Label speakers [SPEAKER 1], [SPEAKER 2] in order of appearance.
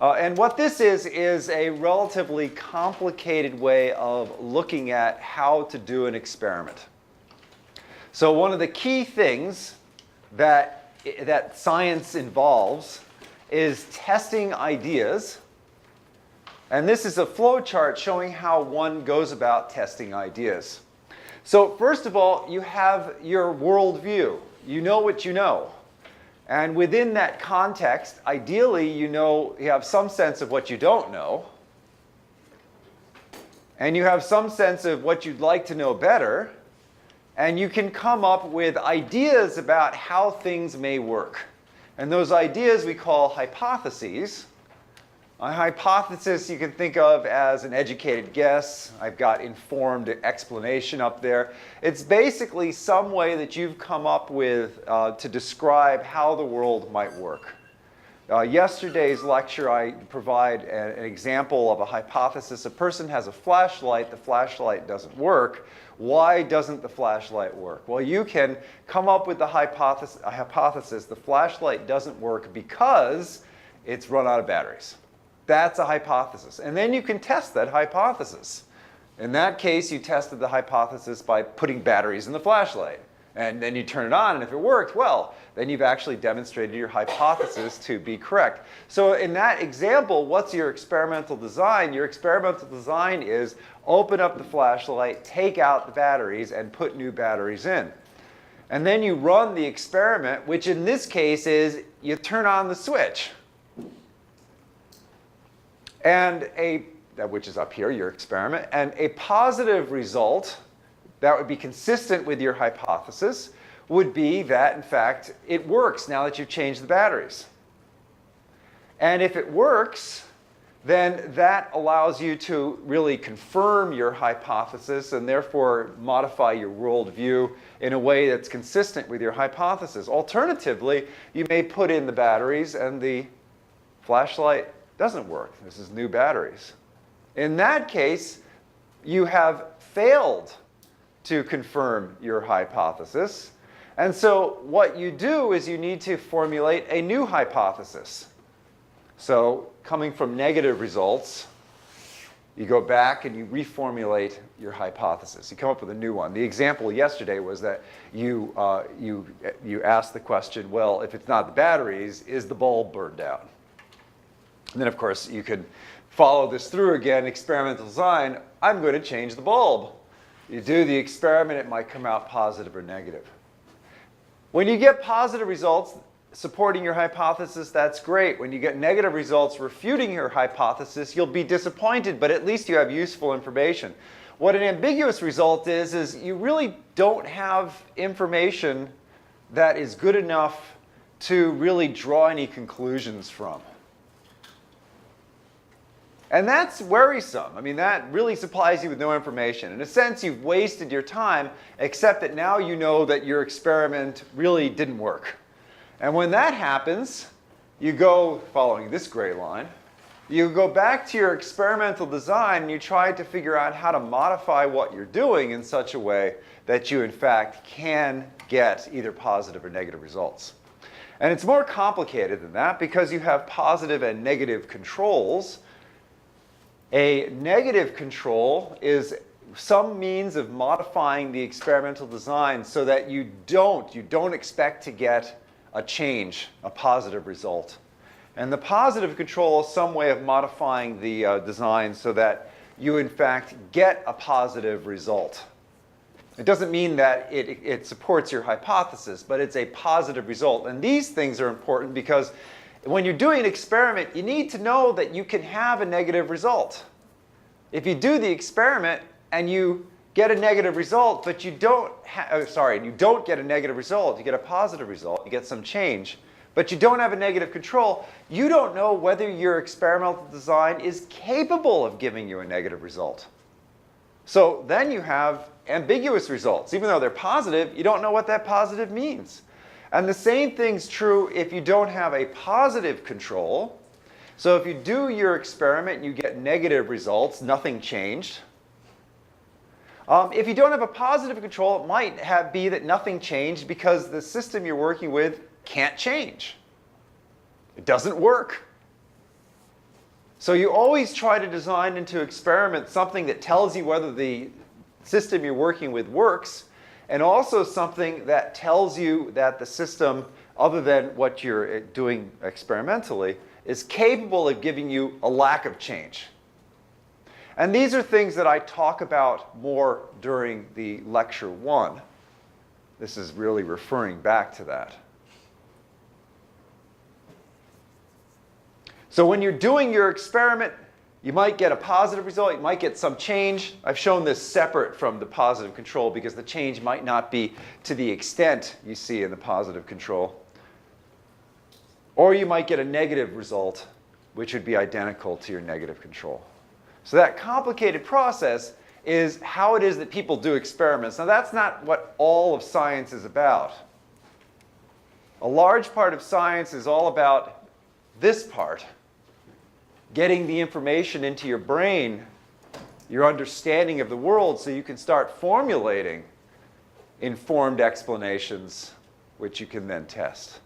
[SPEAKER 1] And what this is a relatively complicated way of looking at how to do an experiment. So one of the key things that science involves is testing ideas. And this is a flow chart showing how one goes about testing ideas. So first of all, you have your worldview. You know what you know. And within that context, ideally, you have some sense of what you don't know. And you have some sense of what you'd like to know better. And you can come up with ideas about how things may work. And those ideas we call hypotheses. A hypothesis you can think of as an educated guess. I've got informed explanation up there. It's basically some way that you've come up with to describe how the world might work. Yesterday's lecture, I provide an example of a hypothesis. A person has a flashlight. The flashlight doesn't work. Why doesn't the flashlight work? Well, you can come up with the hypothesis. The flashlight doesn't work because it's run out of batteries. That's a hypothesis. And then you can test that hypothesis. In that case, you tested the hypothesis by putting batteries in the flashlight. And then you turn it on, and if it worked, well, then you've actually demonstrated your hypothesis to be correct. So in that example, what's your experimental design? Your experimental design is open up the flashlight, take out the batteries, and put new batteries in. And then you run the experiment, which in this case is you turn on the switch. And which is up here, your experiment, and a positive result that would be consistent with your hypothesis would be that, in fact, it works now that you've changed the batteries. And if it works, then that allows you to really confirm your hypothesis and therefore modify your worldview in a way that's consistent with your hypothesis. Alternatively, you may put in the batteries and the flashlight doesn't work. This is new batteries. In that case, you have failed to confirm your hypothesis. And so what you do is you need to formulate a new hypothesis. So coming from negative results, you go back and you reformulate your hypothesis. You come up with a new one. The example yesterday was that you asked the question, well, if it's not the batteries, is the bulb burned out? And then, of course, you could follow this through again, experimental design. I'm going to change the bulb. You do the experiment, it might come out positive or negative. When you get positive results supporting your hypothesis, that's great. When you get negative results refuting your hypothesis, you'll be disappointed, but at least you have useful information. What an ambiguous result is you really don't have information that is good enough to really draw any conclusions from. And that's worrisome. I mean, that really supplies you with no information. In a sense, you've wasted your time, except that now you know that your experiment really didn't work. And when that happens, you go, following this gray line, you go back to your experimental design and you try to figure out how to modify what you're doing in such a way that you, in fact, can get either positive or negative results. And it's more complicated than that because you have positive and negative controls. A negative control is some means of modifying the experimental design so that you don't expect to get a change, a positive result. And the positive control is some way of modifying the design so that you, in fact, get a positive result. It doesn't mean that it supports your hypothesis, but it's a positive result. And these things are important because when you're doing an experiment, you need to know that you can have a negative result. If you do the experiment and you get a negative result, but you don't get a negative result, you get a positive result, you get some change, but you don't have a negative control, you don't know whether your experimental design is capable of giving you a negative result. So then you have ambiguous results. Even though they're positive, you don't know what that positive means. And the same thing's true if you don't have a positive control. So if you do your experiment and you get negative results, nothing changed. If you don't have a positive control, it might be that nothing changed because the system you're working with can't change. It doesn't work. So you always try to design into experiment something that tells you whether the system you're working with works, and also something that tells you that the system, other than what you're doing experimentally, is capable of giving you a lack of change. And these are things that I talk about more during the lecture 1. This is really referring back to that. So when you're doing your experiment, you might get a positive result, you might get some change. I've shown this separate from the positive control because the change might not be to the extent you see in the positive control. Or you might get a negative result, which would be identical to your negative control. So that complicated process is how it is that people do experiments. Now that's not what all of science is about. A large part of science is all about this part. Getting the information into your brain, your understanding of the world, so you can start formulating informed explanations, which you can then test.